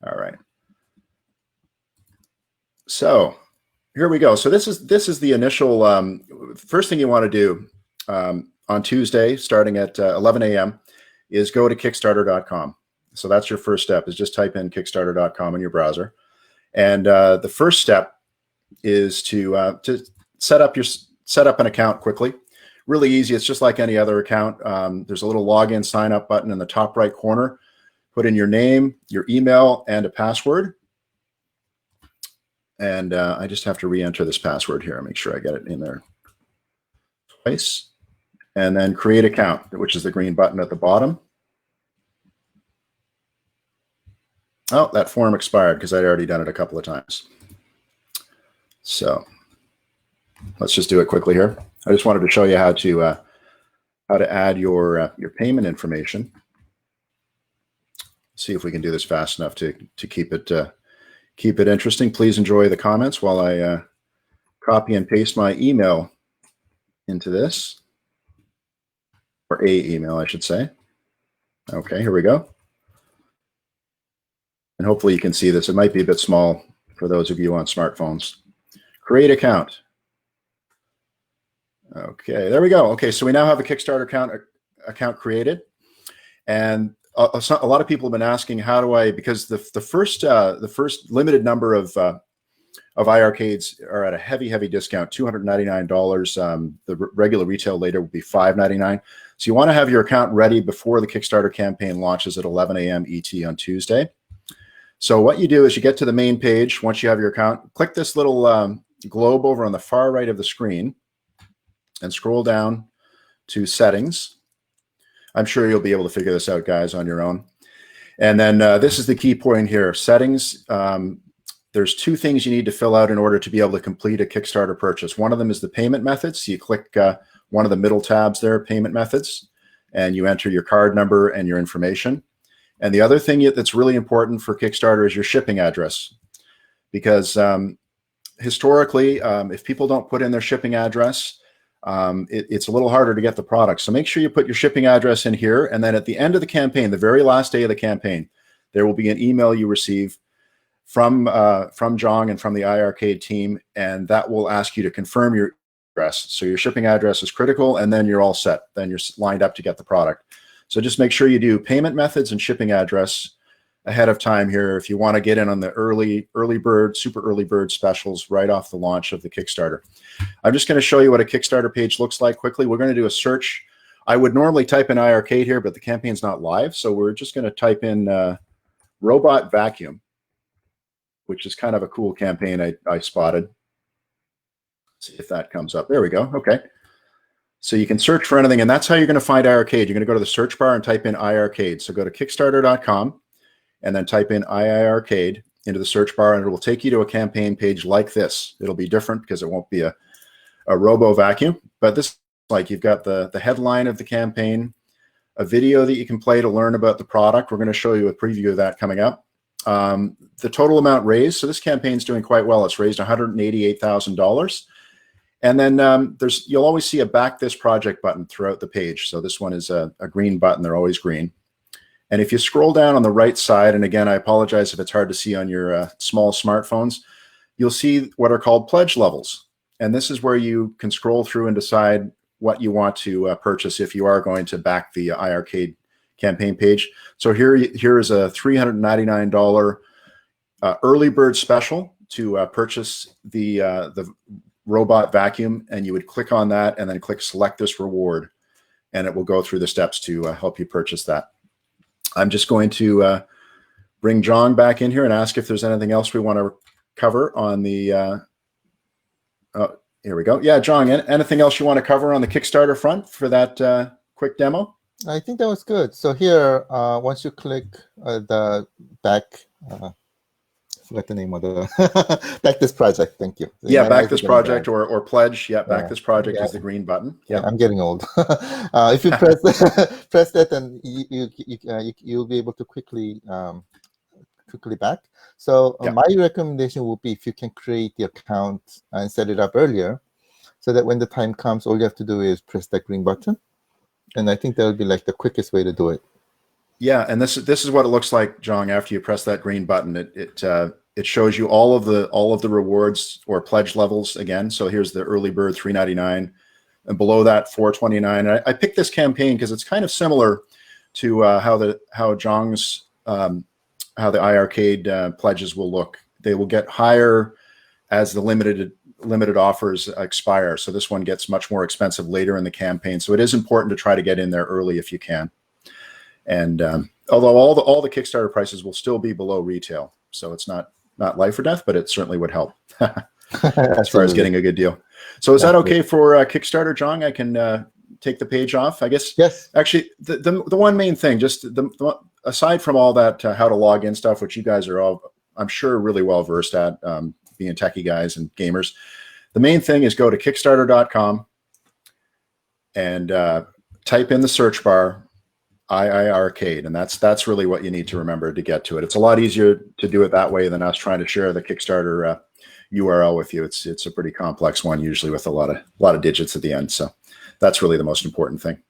All right. So here we go. So this is the initial first thing you want to do on Tuesday, starting at 11 a.m. is go to Kickstarter.com. So that's your first step, is just type in Kickstarter.com in your browser. And the first step is to set up an account quickly. Really easy. It's just like any other account. There's a little login sign up button in the top right corner. Put in your name, your email, and a password. And I just have to re-enter this password here. Make sure I get it in there twice. And then create account, which is the green button at the bottom. Oh, that form expired because I'd already done it a couple of times. So let's just do it quickly here. I just wanted to show you how to add your payment information. See if we can do this fast enough to keep it interesting. Please enjoy the comments while I copy and paste my email into this, or a email, I should say. Okay, here we go. And hopefully you can see this. It might be a bit small for those of you on smartphones. Create account. Okay, there we go. Okay, so we now have a Kickstarter account created, and a lot of people have been asking, how do I? Because the first limited number of iiRcades are at a heavy discount, $299. The regular retail later will be $599. So you want to have your account ready before the Kickstarter campaign launches at 11 a.m. ET on Tuesday. So what you do is you get to the main page. Once you have your account, click this little globe over on the far right of the screen and scroll down to settings. I'm sure you'll be able to figure this out, guys, on your own. And then this is the key point here. Settings, there's two things you need to fill out in order to be able to complete a Kickstarter purchase. One of them is the payment methods. So you click one of the middle tabs there, payment methods, and you enter your card number and your information. And the other thing that's really important for Kickstarter is your shipping address. Because historically, if people don't put in their shipping address, it's a little harder to get the product. So make sure you put your shipping address in here. And then at the end of the campaign, the very last day of the campaign, there will be an email you receive from Jong and from the iiRcade team, and that will ask you to confirm your address. So your shipping address is critical, and then you're all set. Then you're lined up to get the product. So just make sure you do payment methods and shipping address ahead of time here if you want to get in on the super early bird specials right off the launch of the Kickstarter. I'm just going to show you what a Kickstarter page looks like quickly. We're going to do a search. I would normally type in iiRcade here, but the campaign's not live, so we're just going to type in robot vacuum, which is kind of a cool campaign I spotted. See if that comes up. There we go. Okay. So you can search for anything, and that's how you're going to find iiRcade. You're going to go to the search bar and type in iiRcade. So go to Kickstarter.com and then type in iiRcade into the search bar, and it will take you to a campaign page like this. It'll be different because it won't be a robo vacuum, but this, like, you've got the headline of the campaign, a video that you can play to learn about the product. We're going to show you a preview of that coming up. The total amount raised. So this campaign's doing quite well. It's raised $188,000. And then you'll always see a back this project button throughout the page. So this one is a green button. They're always green. And if you scroll down on the right side, and again, I apologize if it's hard to see on your small smartphones, you'll see what are called pledge levels. And this is where you can scroll through and decide what you want to purchase if you are going to back the iiRcade campaign page. So here is a $399 early bird special to purchase the robot vacuum, and you would click on that and then click select this reward, and it will go through the steps to help you purchase that. I'm just going to bring Jong back in here and ask if there's anything else we want to cover on the here we go. Yeah, Jong, anything else you want to cover on the Kickstarter front for that quick demo? I think that was good. So here, once you click the back, I forgot the name of the back this project. Thank you. Yeah, back this project or pledge. Yeah, back this project is the green button. Yeah, I'm getting old. If you press press that, then you'll be able to quickly back. So my recommendation would be if you can create the account and set it up earlier, so that when the time comes, all you have to do is press that green button. And I think that would be like the quickest way to do it. Yeah, and this is what it looks like, Jong. After you press that green button, it shows you all of the rewards or pledge levels again. So here's the early bird $3.99, and below that $4.29. And I picked this campaign because it's kind of similar to how Jong's how the iiRcade pledges will look. They will get higher as the limited offers expire. So this one gets much more expensive later in the campaign. So it is important to try to get in there early if you can. And although all the Kickstarter prices will still be below retail, so it's not life or death, but it certainly would help as far as getting a good deal. So is that okay for Kickstarter, Jong? I can take the page off, I guess. Yes. Actually, the one main thing, just aside from all that how to log in stuff, which you guys are all, I'm sure, really well versed at, being techie guys and gamers. The main thing is go to Kickstarter.com and type in the search bar iiRcade, and that's really what you need to remember to get to it. It's a lot easier to do it that way than us trying to share the Kickstarter URL with you. It's a pretty complex one, usually with a lot of digits at the end. So that's really the most important thing.